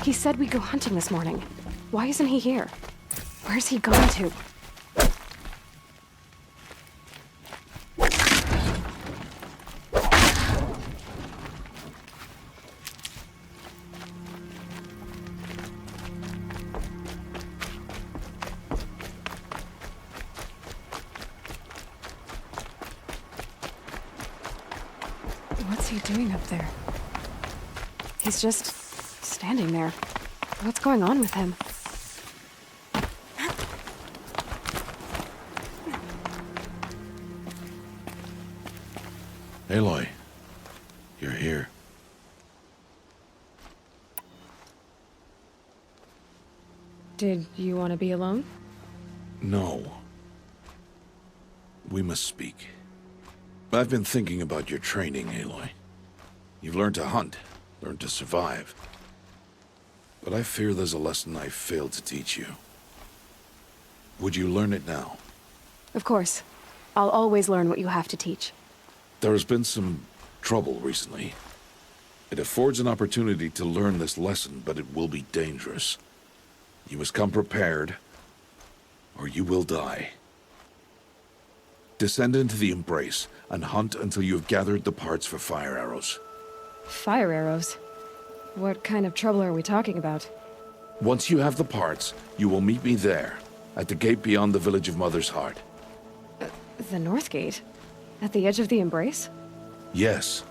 He said we'd go hunting this morning. Why isn't he here? Where's he gone to? What's he doing up there? He's just standing there. What's going on with him? Aloy, you're here. Did you want to be alone? No. We must speak. I've been thinking about your training, Aloy. You've learned to hunt, learned to survive. But I fear there's a lesson I failed to teach you. Would you learn it now? Of course. I'll always learn what you have to teach. There has been some trouble recently. It affords an opportunity to learn this lesson, but it will be dangerous. You must come prepared, or you will die. Descend into the Embrace, and hunt until you have gathered the parts for fire arrows. Fire arrows? What kind of trouble are we talking about? Once you have the parts, you will meet me there, at the gate beyond the village of Mother's Heart. The North Gate? At the edge of the Embrace? Yes.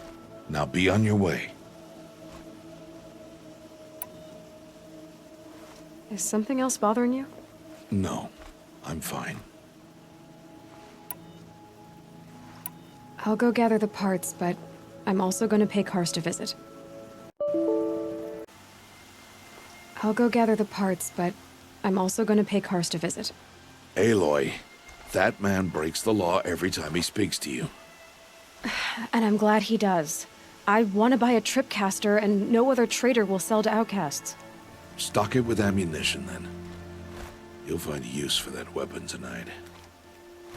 Now be on your way. Is something else bothering you? No, I'm fine. I'll go gather the parts, but I'm also going to pay Karst a visit. I'll go gather the parts, but I'm also going to pay Karst a visit. Aloy, that man breaks the law every time he speaks to you. And I'm glad he does. I want to buy a tripcaster, and no other trader will sell to outcasts. Stock it with ammunition, then. You'll find use for that weapon tonight.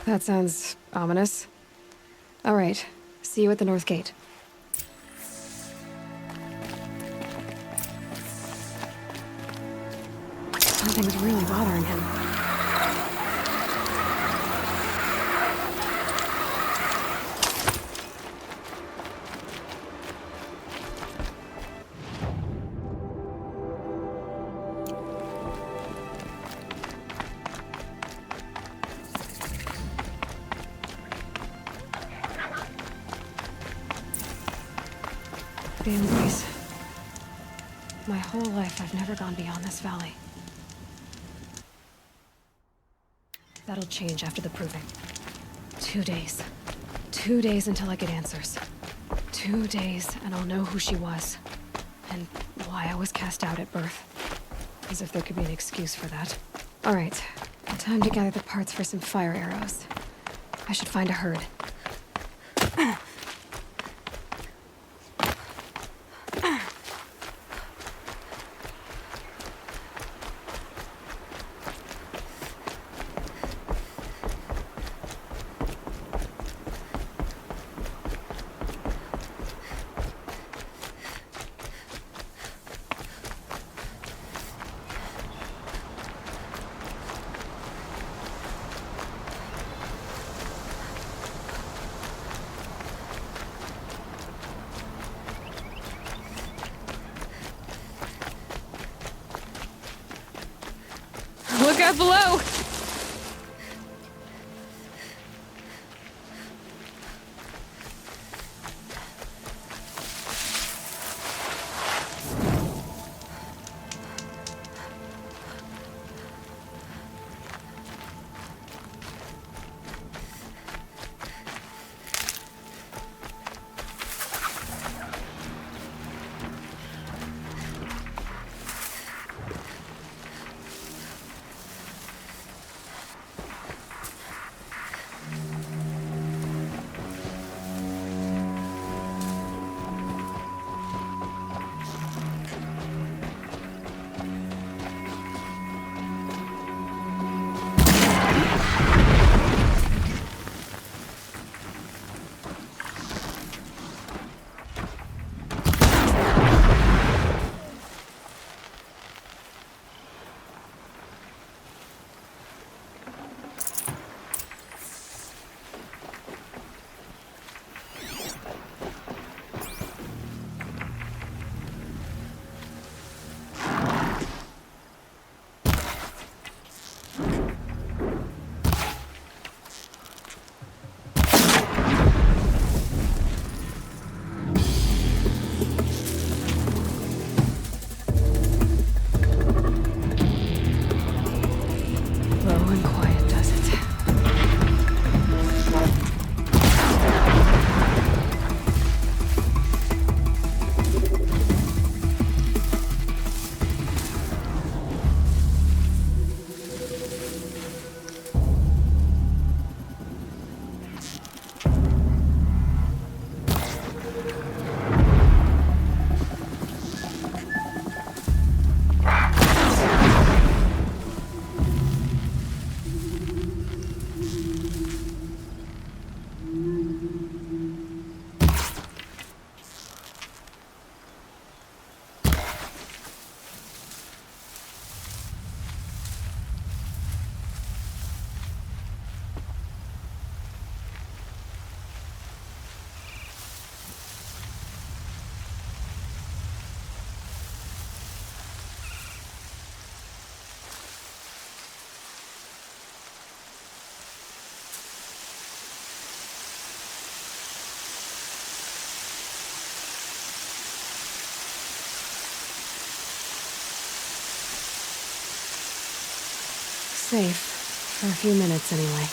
That sounds ominous. All right. See you at the North Gate. Something's really bothering him. The Embrace. My whole life, I've never gone beyond this valley. That'll change after the proving. 2 days. 2 days until I get answers. 2 days, and I'll know who she was. And why I was cast out at birth. As if there could be an excuse for that. All right. Time to gather the parts for some fire arrows. I should find a herd. Look out below! safe. For a few minutes, anyway.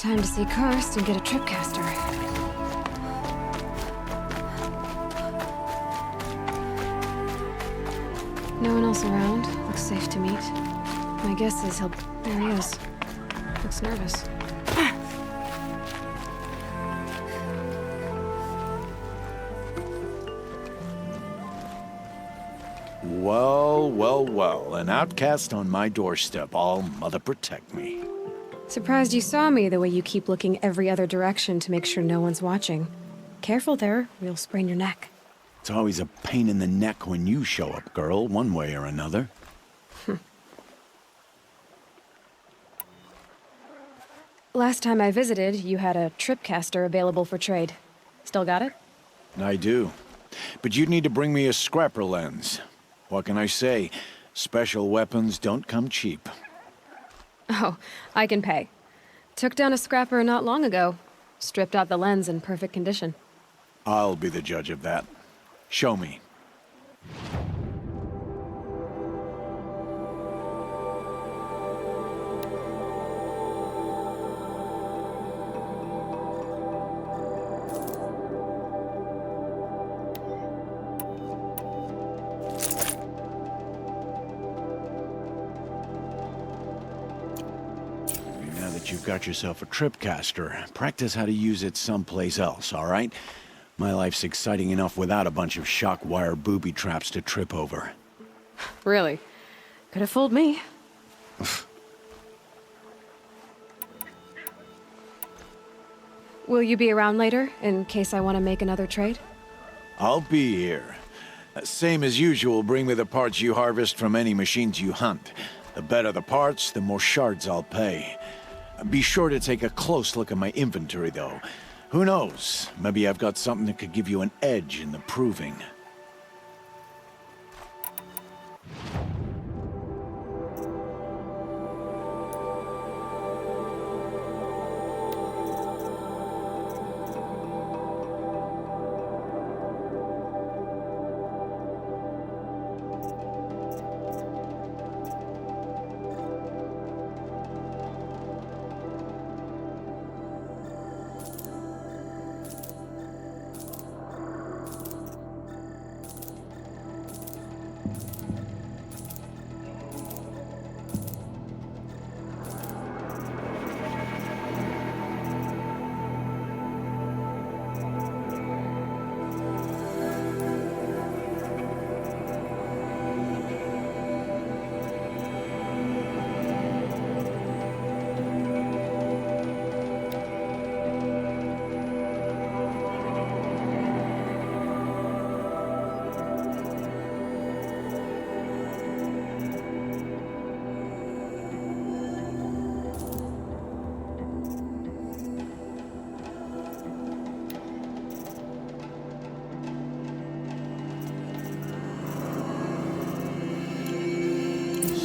Time to see Karst and get a tripcaster. No one else around. Looks safe to meet. My guess is he'll... There he is. Looks nervous. Well, well, well. An outcast on my doorstep. All mother protect me. Surprised you saw me the way you keep looking every other direction to make sure no one's watching. Careful there, or you'll sprain your neck. It's always a pain in the neck when you show up, girl, one way or another. Last time I visited, you had a tripcaster available for trade. Still got it? I do. But you'd need to bring me a scrapper lens. What can I say? Special weapons don't come cheap. Oh, I can pay. Took down a scrapper not long ago. Stripped out the lens in perfect condition. I'll be the judge of that. Show me. that you've got yourself a tripcaster, practice how to use it someplace else, all right? My life's exciting enough without a bunch of shock wire booby traps to trip over. Really? Could have fooled me. Will you be around later, in case I want to make another trade? I'll be here. Same as usual, bring me the parts you harvest from any machines you hunt. The better the parts, the more shards I'll pay. Be sure to take a close look at my inventory, though. Who knows? Maybe I've got something that could give you an edge in the proving.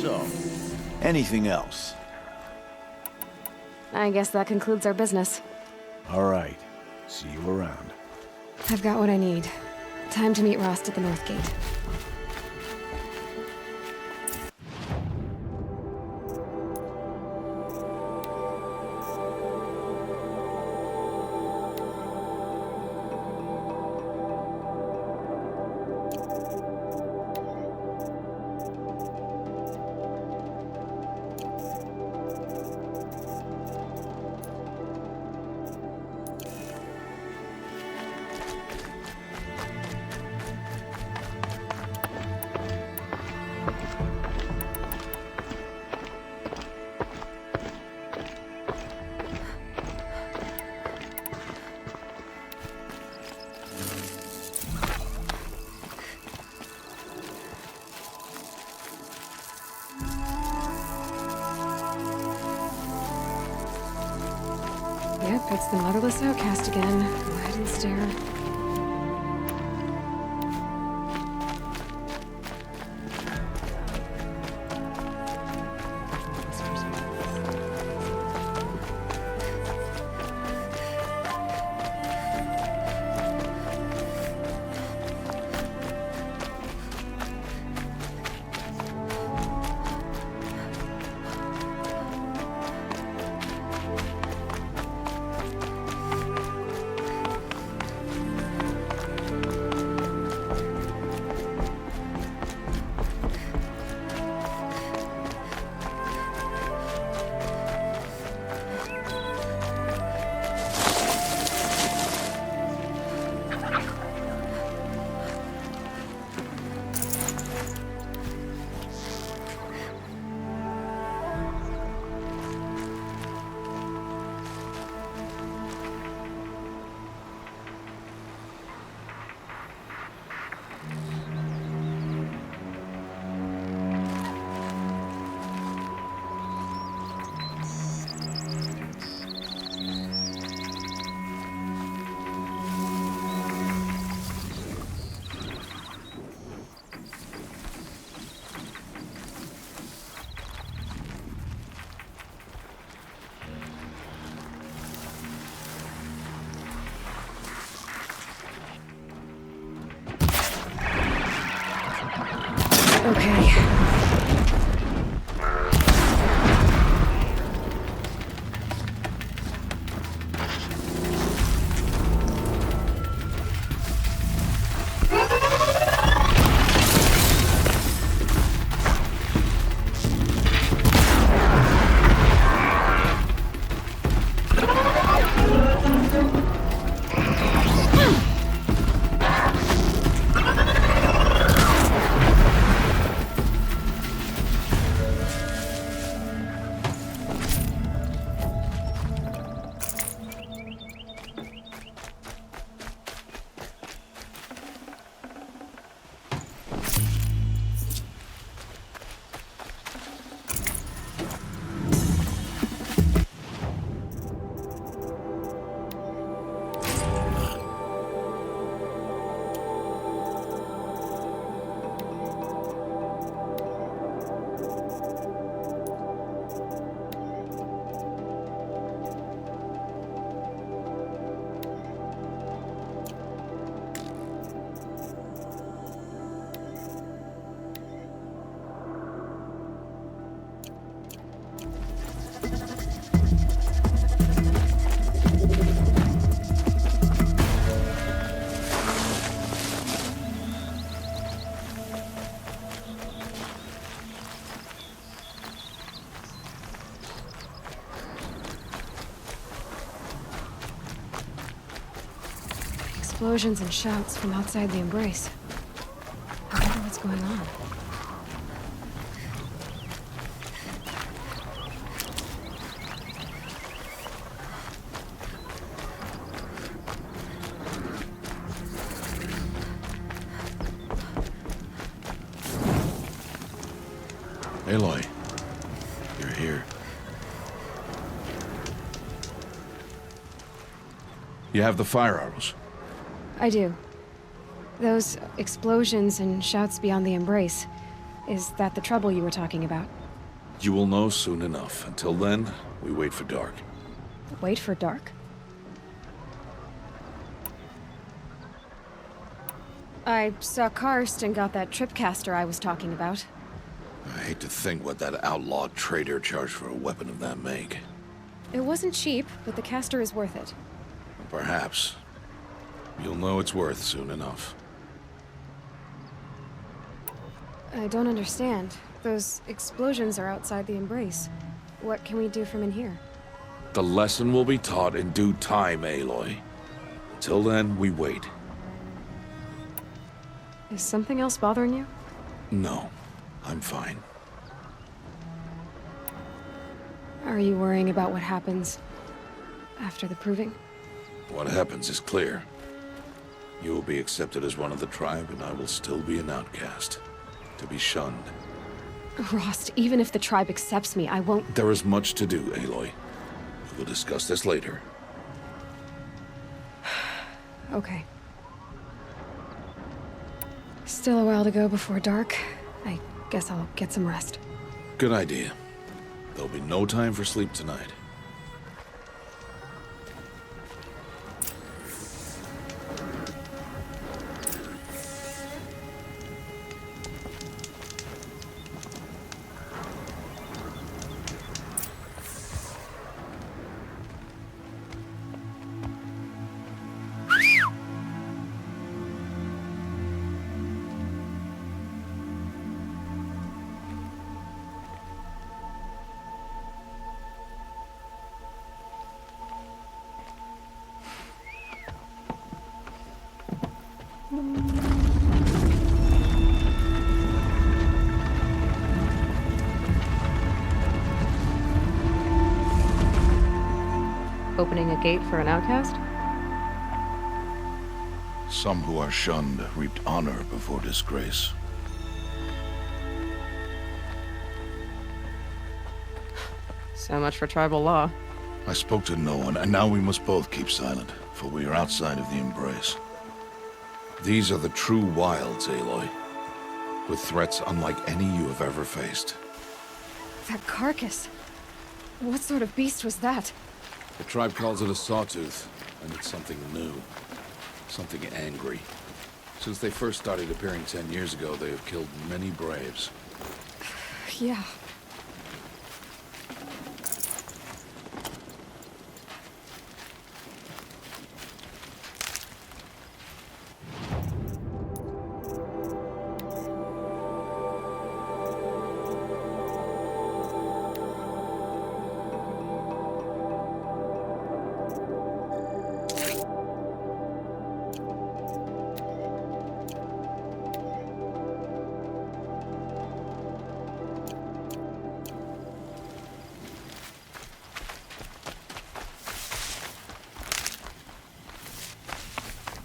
So, anything else? I guess that concludes our business. All right. See you around. I've got what I need. Time to meet Rost at the North Gate. Yep, it's the motherless outcast again. Go ahead and stare. Okay. explosions and shouts from outside the embrace. I wonder what's going on. Aloy, you're here. You have the fire arrows. I do. Those explosions and shouts beyond the embrace. Is that the trouble you were talking about? You will know soon enough. Until then, we wait for dark. Wait for dark? I saw Karst and got that tripcaster I was talking about. I hate to think what that outlawed trader charged for a weapon of that make. It wasn't cheap, but the caster is worth it. Perhaps. You'll know it's worth soon enough. I don't understand. Those explosions are outside the embrace. What can we do from in here? The lesson will be taught in due time, Aloy. Till then, we wait. Is something else bothering you? No, I'm fine. Are you worrying about what happens after the proving? What happens is clear. You will be accepted as one of the tribe, and I will still be an outcast. To be shunned. Rost, even if the tribe accepts me, I won't— There is much to do, Aloy. We will discuss this later. Okay. Still a while to go before dark. I guess I'll get some rest. Good idea. There'll be no time for sleep tonight. Opening a gate for an outcast? Some who are shunned reaped honor before disgrace. So much for tribal law. I spoke to no one, and now we must both keep silent, for we are outside of the embrace. These are the true wilds, Aloy, with threats unlike any you have ever faced. That carcass. What sort of beast was that? The tribe calls it a sawtooth, and it's something new. Something angry. Since they first started appearing 10 years ago, they have killed many braves. Yeah.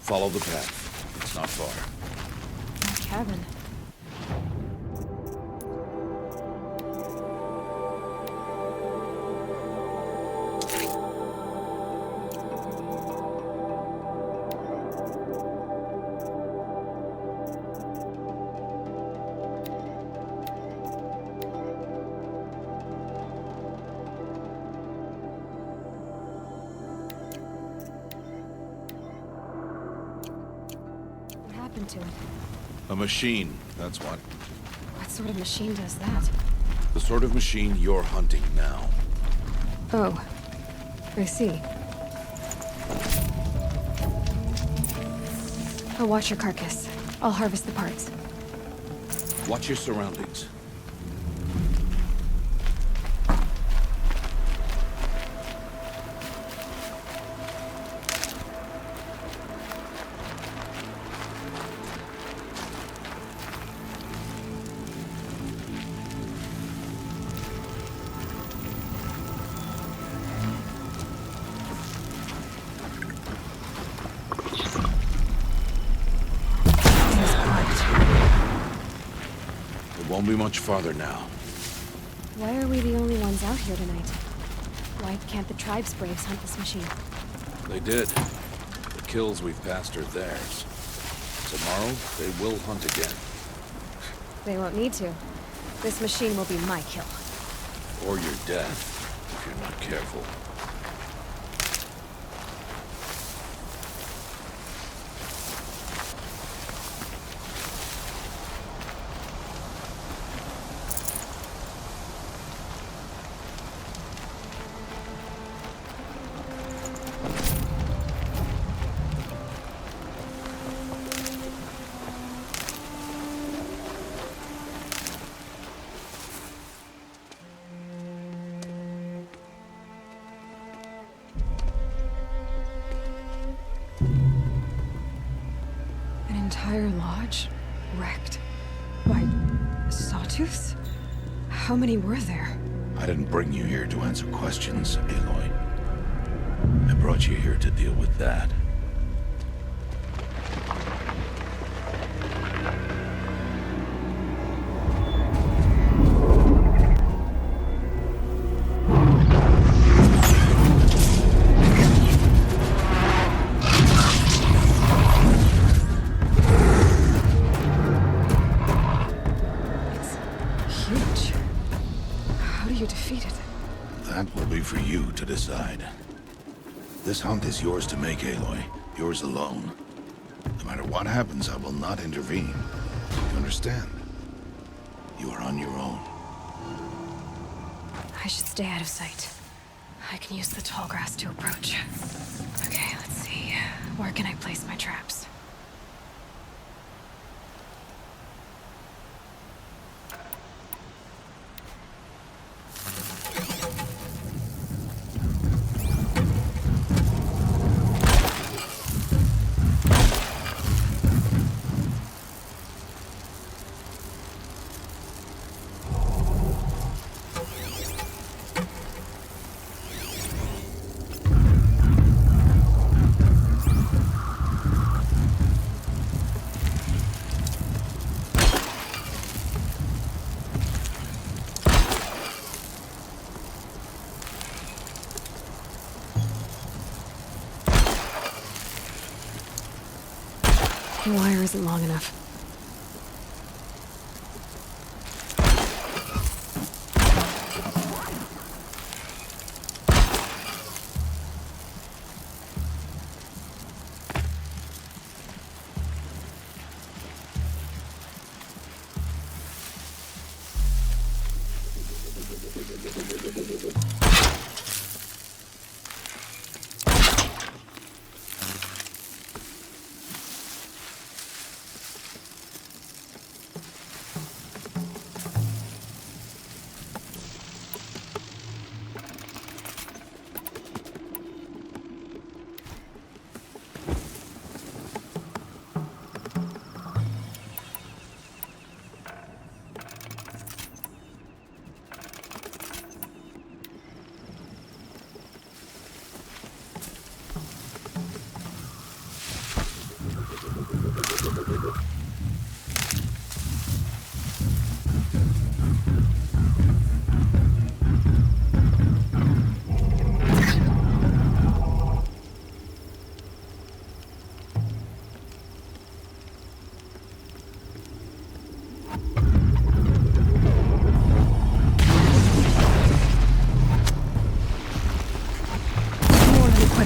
Follow the path. It's not far. That cabin. What happened to it? A machine, that's what. What sort of machine does that? The sort of machine you're hunting now. Oh, I see. I'll watch your carcass. I'll harvest the parts. Watch your surroundings. It won't be much farther now. Why are we the only ones out here tonight? Why can't the tribe's braves hunt this machine? They did. The kills we've passed are theirs. Tomorrow, they will hunt again. They won't need to. This machine will be my kill. Or your death, if you're not careful. An entire lodge? Wrecked? By sawtooths? How many were there? I didn't bring you here to answer questions, Aloy. I brought you here to deal with that. It's huge. How do you defeat it? That will be for you to decide. This hunt is yours to make, Aloy. Yours alone. No matter what happens, I will not intervene. You understand? You are on your own. I should stay out of sight. I can use the tall grass to approach. Okay, let's see. Where can I place my traps? The wire isn't long enough.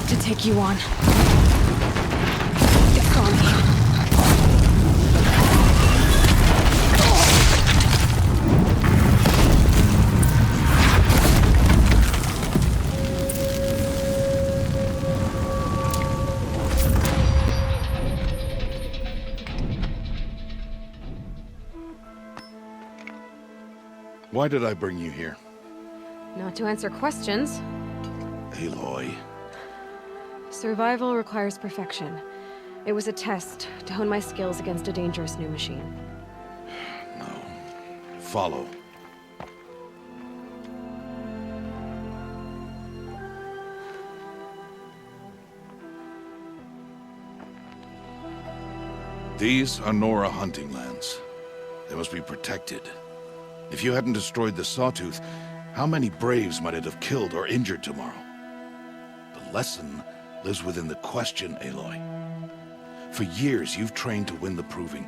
To take you on. It's on me. Why did I bring you here? Not to answer questions. Aloy. Survival requires perfection. It was a test to hone my skills against a dangerous new machine. No. Follow. These are Nora hunting lands. They must be protected. If you hadn't destroyed the Sawtooth, how many Braves might it have killed or injured tomorrow? The lesson lives within the question, Aloy. For years, you've trained to win the Proving,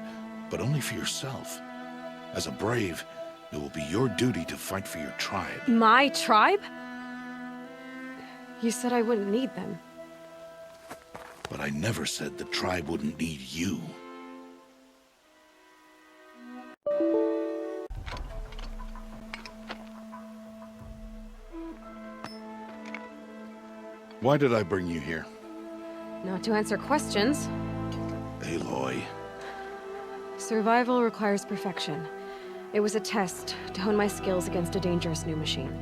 but only for yourself. As a Brave, it will be your duty to fight for your tribe. My tribe? You said I wouldn't need them. But I never said the tribe wouldn't need you. Why did I bring you here? Not to answer questions. Aloy. Survival requires perfection. It was a test to hone my skills against a dangerous new machine.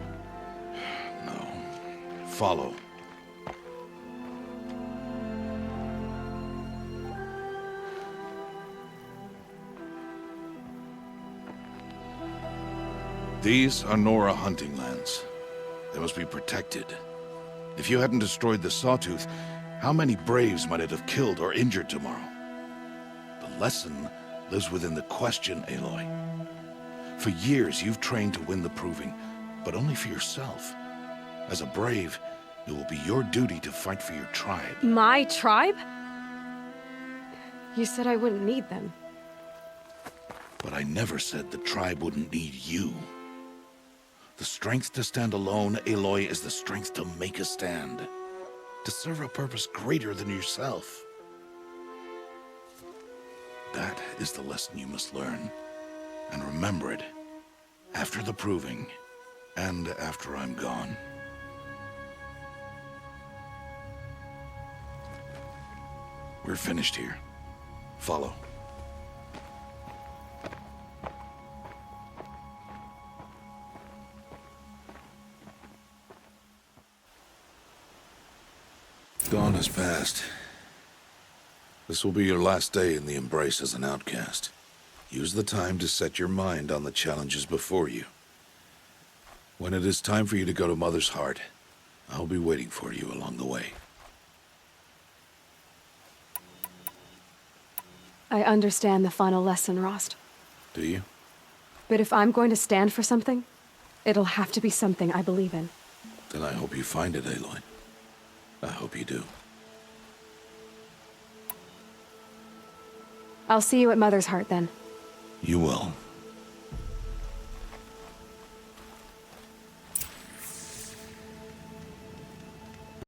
No. Follow. These are Nora hunting lands. They must be protected. If you hadn't destroyed the Sawtooth, how many Braves might it have killed or injured tomorrow? The lesson lives within the question, Aloy. For years, you've trained to win the Proving, but only for yourself. As a Brave, it will be your duty to fight for your tribe. My tribe? You said I wouldn't need them. But I never said the tribe wouldn't need you. The strength to stand alone, Aloy, is the strength to make a stand. To serve a purpose greater than yourself. That is the lesson you must learn. And remember it. After the Proving. And after I'm gone. We're finished here. Follow. Dawn has passed. This will be your last day in the Embrace as an outcast. Use the time to set your mind on the challenges before you. When it is time for you to go to Mother's Heart, I'll be waiting for you along the way. I understand the final lesson, Rost. Do you? But if I'm going to stand for something, it'll have to be something I believe in. Then I hope you find it, Aloy. I hope you do. I'll see you at Mother's Heart then. You will.